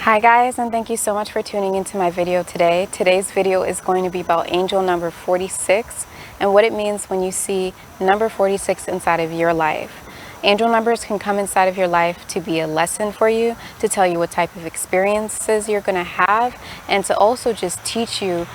Hi guys, and thank you so much for tuning into my video today. Today's video is going to be about angel number 46 and what it means when you see number 46 inside of your life. Angel numbers can come inside of your life to be a lesson for you, to tell you what type of experiences you're going to have, and to also just teach you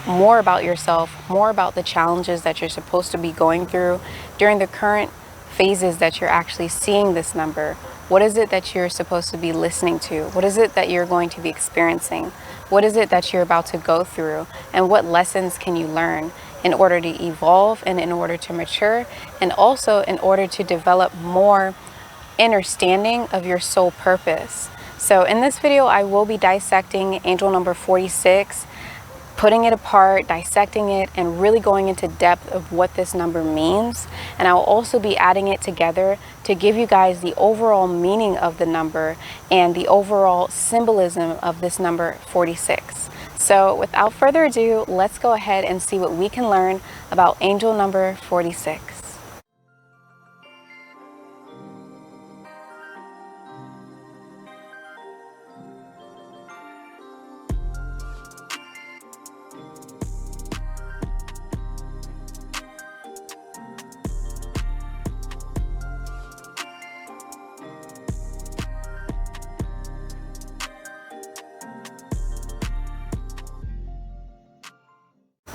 more about yourself, more about the challenges that you're supposed to be going through during the current phases that you're actually seeing this number. What is it that you're supposed to be listening to? What is it that you're going to be experiencing? What is it that you're about to go through? And what lessons can you learn in order to evolve and in order to mature, and also in order to develop more understanding of your soul purpose? So in this video, I will be dissecting angel number 46, putting it apart, dissecting it, and really going into depth of what this number means. And I'll also be adding it together to give you guys the overall meaning of the number and the overall symbolism of this number 46. So without further ado, let's go ahead and see what we can learn about angel number 46.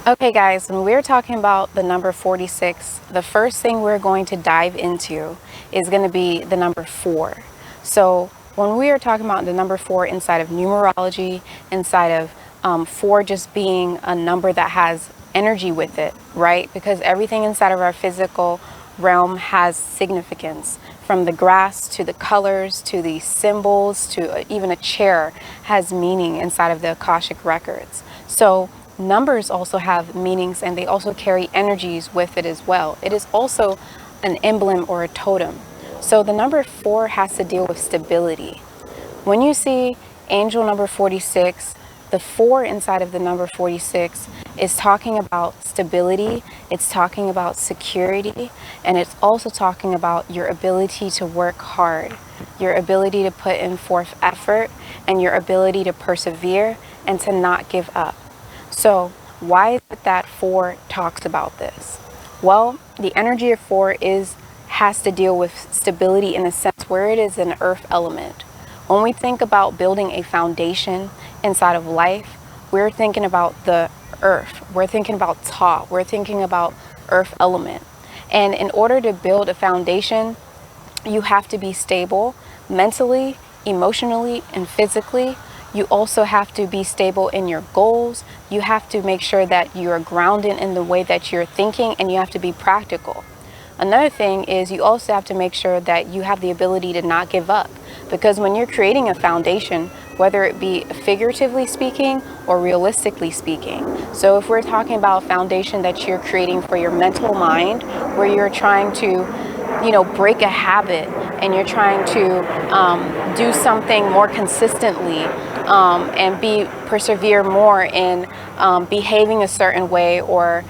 Okay guys, when we're talking about the number 46, the first thing we're going to dive into is going to be the number 4. So when we are talking about the number 4 inside of numerology, inside of 4 just being a number that has energy with it, right? Because everything inside of our physical realm has significance. From the grass to the colors to the symbols to even a chair has meaning inside of the Akashic records. So numbers also have meanings, and they also carry energies with it as well. It is also an emblem or a totem. So the number 4 has to deal with stability. When you see angel number 46, the 4 inside of the number 46 is talking about stability, it's talking about security, and it's also talking about your ability to work hard, your ability to put in forth effort, and your ability to persevere and to not give up. So why is it that 4 talks about this? Well, the energy of 4 has to deal with stability in a sense where it is an earth element. When we think about building a foundation inside of life, we're thinking about the earth. We're thinking about Ta. We're thinking about earth element. And in order to build a foundation, you have to be stable mentally, emotionally, and physically. You also have to be stable in your goals. You have to make sure that you're grounded in the way that you're thinking, and you have to be practical. Another thing is you also have to make sure that you have the ability to not give up, because when you're creating a foundation, whether it be figuratively speaking or realistically speaking. So if we're talking about a foundation that you're creating for your mental mind, where you're trying to break a habit and you're trying to do something more consistently, and persevere more in behaving a certain way, or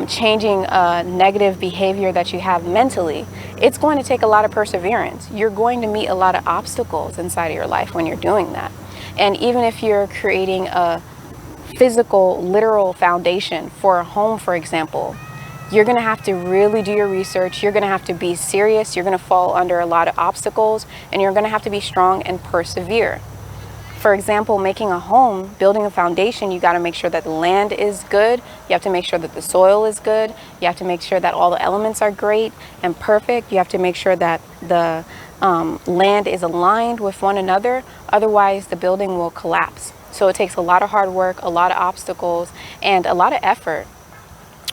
changing a negative behavior that you have mentally, it's going to take a lot of perseverance. You're going to meet a lot of obstacles inside of your life when you're doing that. And even if you're creating a physical, literal foundation for a home, for example, you're going to have to really do your research. You're going to have to be serious. You're going to fall under a lot of obstacles, and you're going to have to be strong and persevere. For example, making a home, building a foundation, you got to make sure that the land is good. You have to make sure that the soil is good. You have to make sure that all the elements are great and perfect. You have to make sure that the land is aligned with one another. Otherwise, the building will collapse. So it takes a lot of hard work, a lot of obstacles, and a lot of effort,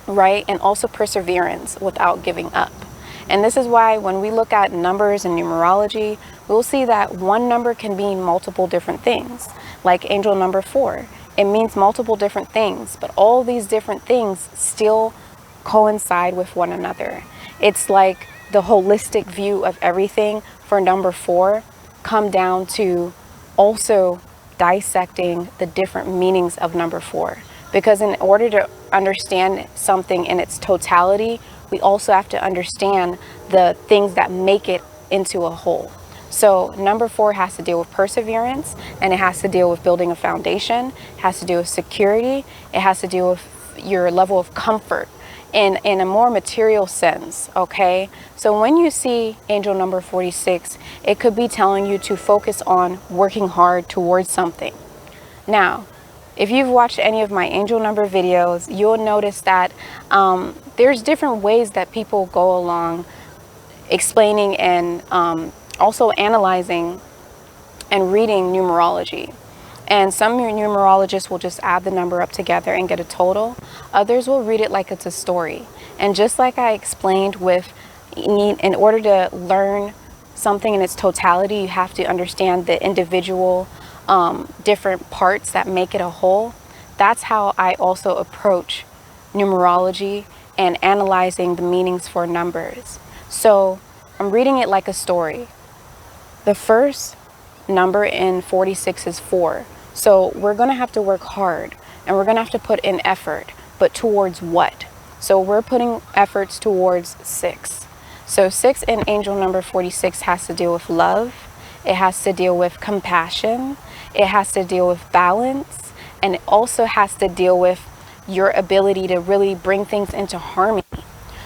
right? And also perseverance without giving up. And this is why when we look at numbers and numerology, we'll see that one number can mean multiple different things. Like angel number 4, it means multiple different things, but all these different things still coincide with one another. It's like the holistic view of everything for number 4 come down to also dissecting the different meanings of number 4. Because in order to understand something in its totality, we also have to understand the things that make it into a whole. So number 4 has to deal with perseverance, and it has to deal with building a foundation. It has to do with security. It has to do with your level of comfort in a more material sense, okay? So when you see angel number 46, it could be telling you to focus on working hard towards something. Now, if you've watched any of my angel number videos, you'll notice that there's different ways that people go along explaining and also analyzing and reading numerology. And some numerologists will just add the number up together and get a total. Others will read it like it's a story. And just like I explained with, in order to learn something in its totality, you have to understand the individual different parts that make it a whole. That's how I also approach numerology and analyzing the meanings for numbers. So I'm reading it like a story. The first number in 46 is 4. So we're going to have to work hard, and we're going to have to put in effort, but towards what? So we're putting efforts towards 6. So 6 in angel number 46 has to deal with love. It has to deal with compassion. It has to deal with balance. And it also has to deal with your ability to really bring things into harmony.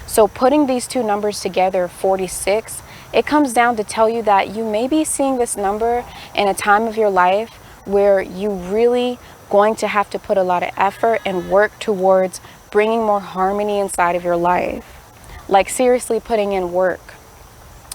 So putting these two numbers together, 46, it comes down to tell you that you may be seeing this number in a time of your life where you really going to have to put a lot of effort and work towards bringing more harmony inside of your life. Like seriously putting in work,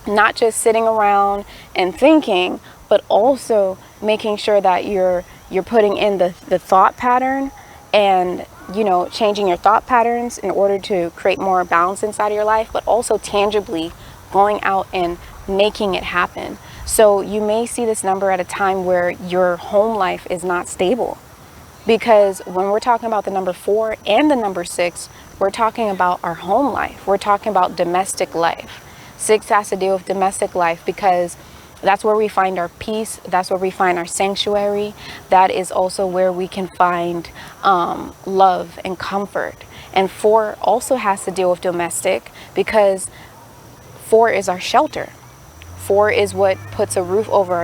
not just sitting around and thinking, but also making sure that you're putting in the thought pattern and, you know, changing your thought patterns in order to create more balance inside of your life, but also tangibly going out and making it happen. So you may see this number at a time where your home life is not stable, because when we're talking about the number 4 and the number 6, we're talking about our home life. We're talking about domestic life. 6 has to deal with domestic life because that's where we find our peace. That's where we find our sanctuary. That is also where we can find love and comfort. And 4 also has to deal with domestic because 4 is our shelter. 4 is what puts a roof over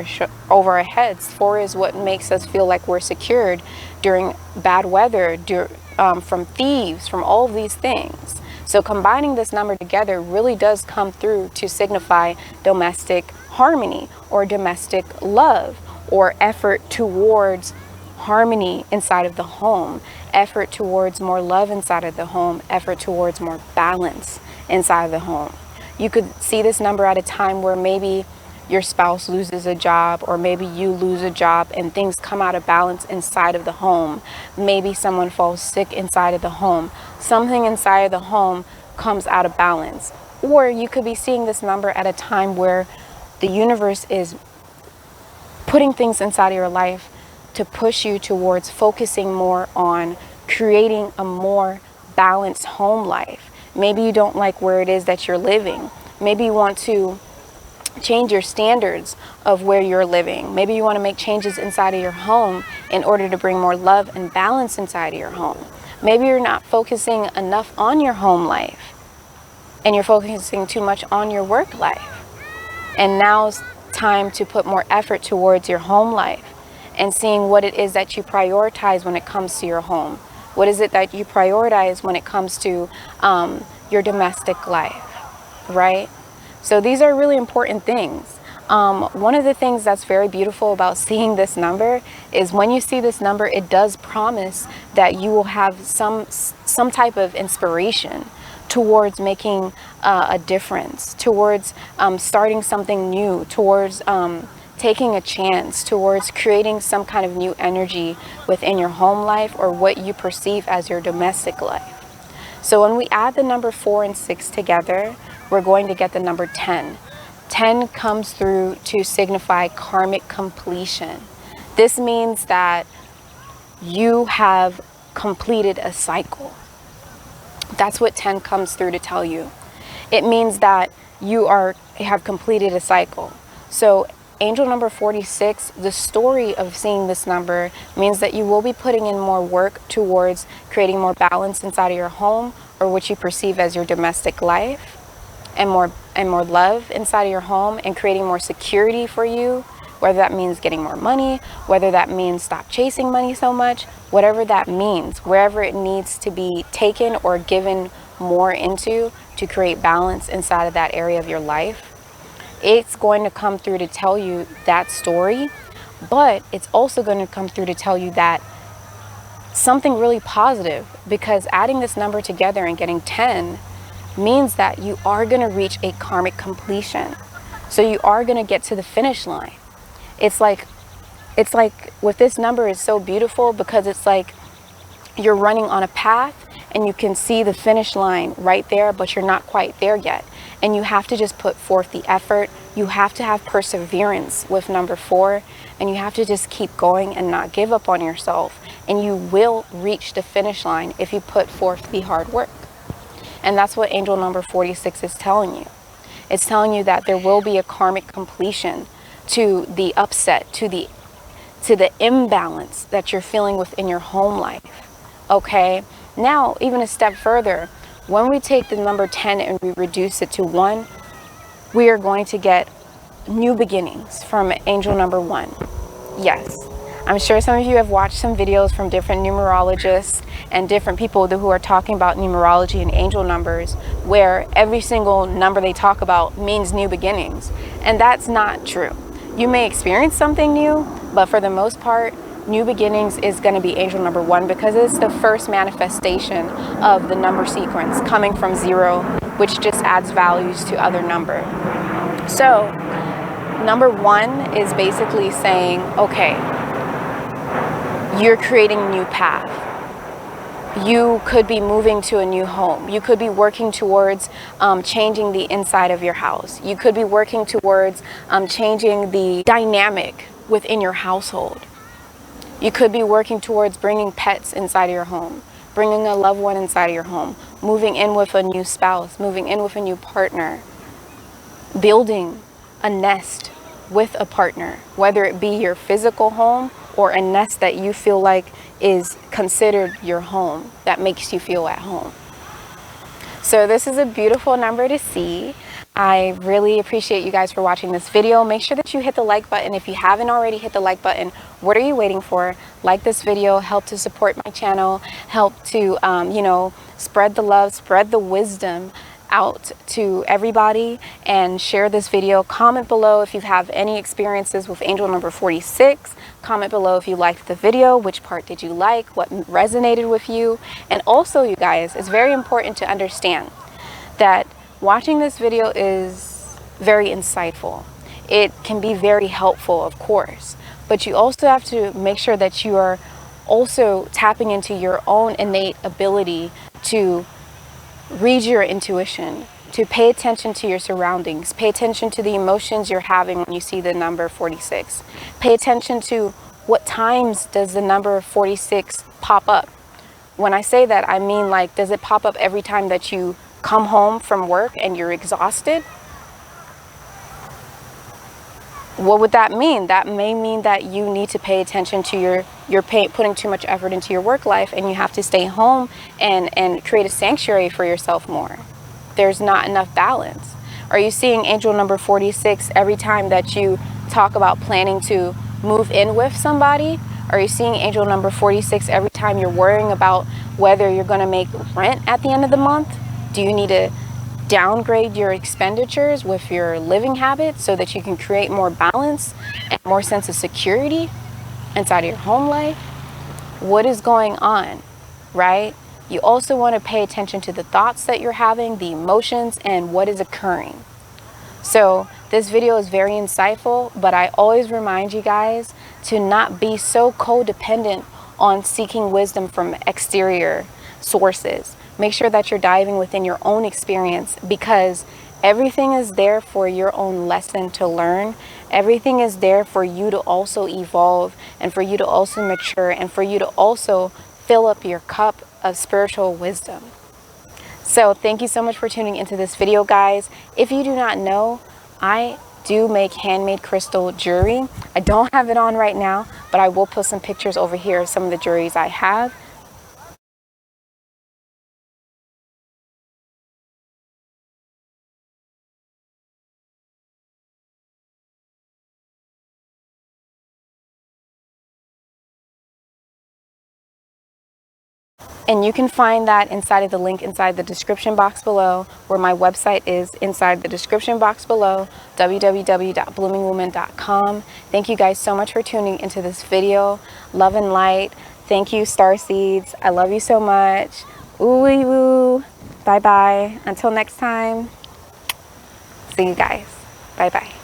our heads. 4 is what makes us feel like we're secured during bad weather, from thieves, from all of these things. So combining this number together really does come through to signify domestic harmony or domestic love or effort towards harmony inside of the home, effort towards more love inside of the home, effort towards more balance inside of the home. You could see this number at a time where maybe your spouse loses a job, or maybe you lose a job and things come out of balance inside of the home. Maybe someone falls sick inside of the home. Something inside of the home comes out of balance. Or you could be seeing this number at a time where the universe is putting things inside of your life to push you towards focusing more on creating a more balanced home life. Maybe you don't like where it is that you're living. Maybe you want to change your standards of where you're living. Maybe you want to make changes inside of your home in order to bring more love and balance inside of your home. Maybe you're not focusing enough on your home life and you're focusing too much on your work life. And now's time to put more effort towards your home life and seeing what it is that you prioritize when it comes to your home. What is it that you prioritize when it comes to your domestic life, right? So these are really important things. One of the things that's very beautiful about seeing this number is when you see this number, it does promise that you will have some type of inspiration towards making a difference, towards starting something new, towards taking a chance, towards creating some kind of new energy within your home life or what you perceive as your domestic life. So when we add the number 4 and 6 together, we're going to get the number 10. 10 comes through to signify karmic completion. This means that you have completed a cycle. That's what 10 comes through to tell you. It means that you have completed a cycle. So angel number 46, the story of seeing this number means that you will be putting in more work towards creating more balance inside of your home or what you perceive as your domestic life, and more and more love inside of your home and creating more security for you, whether that means getting more money, whether that means stop chasing money so much, whatever that means, wherever it needs to be taken or given more into to create balance inside of that area of your life, it's going to come through to tell you that story, but it's also going to come through to tell you that something really positive, because adding this number together and getting 10 means that you are going to reach a karmic completion. So you are going to get to the finish line. It's like with this number is so beautiful because it's like you're running on a path and you can see the finish line right there, but you're not quite there yet. And you have to just put forth the effort. You have to have perseverance with number 4, and you have to just keep going and not give up on yourself. And you will reach the finish line if you put forth the hard work. And that's what angel number 46 is telling you. It's telling you that there will be a karmic completion to the upset, to the imbalance that you're feeling within your home life. Okay, now even a step further, when we take the number 10 and we reduce it to 1, we are going to get new beginnings from angel number 1. Yes, I'm sure some of you have watched some videos from different numerologists and different people who are talking about numerology and angel numbers, where every single number they talk about means new beginnings. And that's not true. You may experience something new, but for the most part, new beginnings is going to be angel number 1, because it's the first manifestation of the number sequence coming from 0, which just adds values to other number. So number 1 is basically saying, okay, you're creating a new path. You could be moving to a new home. You could be working towards changing the inside of your house. You could be working towards changing the dynamic within your household. You could be working towards bringing pets inside of your home, bringing a loved one inside of your home, moving in with a new spouse, moving in with a new partner, building a nest with a partner, whether it be your physical home or a nest that you feel like is considered your home, that makes you feel at home. So this is a beautiful number to see. I really appreciate you guys for watching this video. Make sure that you hit the like button. If you haven't already hit the like button, what are you waiting for? Like this video, help to support my channel, help to, spread the love, spread the wisdom out to everybody, and share this video. Comment below if you have any experiences with angel number 46. Comment below if you liked the video, which part did you like, what resonated with you. And also, you guys, it's very important to understand that watching this video is very insightful. It can be very helpful, of course, but you also have to make sure that you are also tapping into your own innate ability to read your intuition, to pay attention to your surroundings, pay attention to the emotions you're having when you see the number 46. Pay attention to what times does the number 46 pop up. When I say that, I mean, like, does it pop up every time that you come home from work and you're exhausted? What would that mean? That may mean that you need to pay attention to putting too much effort into your work life, and you have to stay home and create a sanctuary for yourself more. There's not enough balance. Are you seeing angel number 46 every time that you talk about planning to move in with somebody? Are you seeing angel number 46 every time you're worrying about whether you're going to make rent at the end of the month? Do you need to downgrade your expenditures with your living habits so that you can create more balance and more sense of security inside of your home life? What is going on, right? You also want to pay attention to the thoughts that you're having, the emotions, and what is occurring. So this video is very insightful, but I always remind you guys to not be so codependent on seeking wisdom from exterior sources. Make sure that you're diving within your own experience, because everything is there for your own lesson to learn. Everything is there for you to also evolve, and for you to also mature, and for you to also fill up your cup of spiritual wisdom. So thank you so much for tuning into this video, guys. If you do not know, I do make handmade crystal jewelry. I don't have it on right now, but I will put some pictures over here of some of the jewelries I have. And you can find that inside of the link inside the description box below, where my website is inside the description box below, www.bloomingwoman.com. Thank you guys so much for tuning into this video. Love and light. Thank you, Star Seeds. I love you so much. Ooh woo. Bye bye. Until next time. See you guys. Bye bye.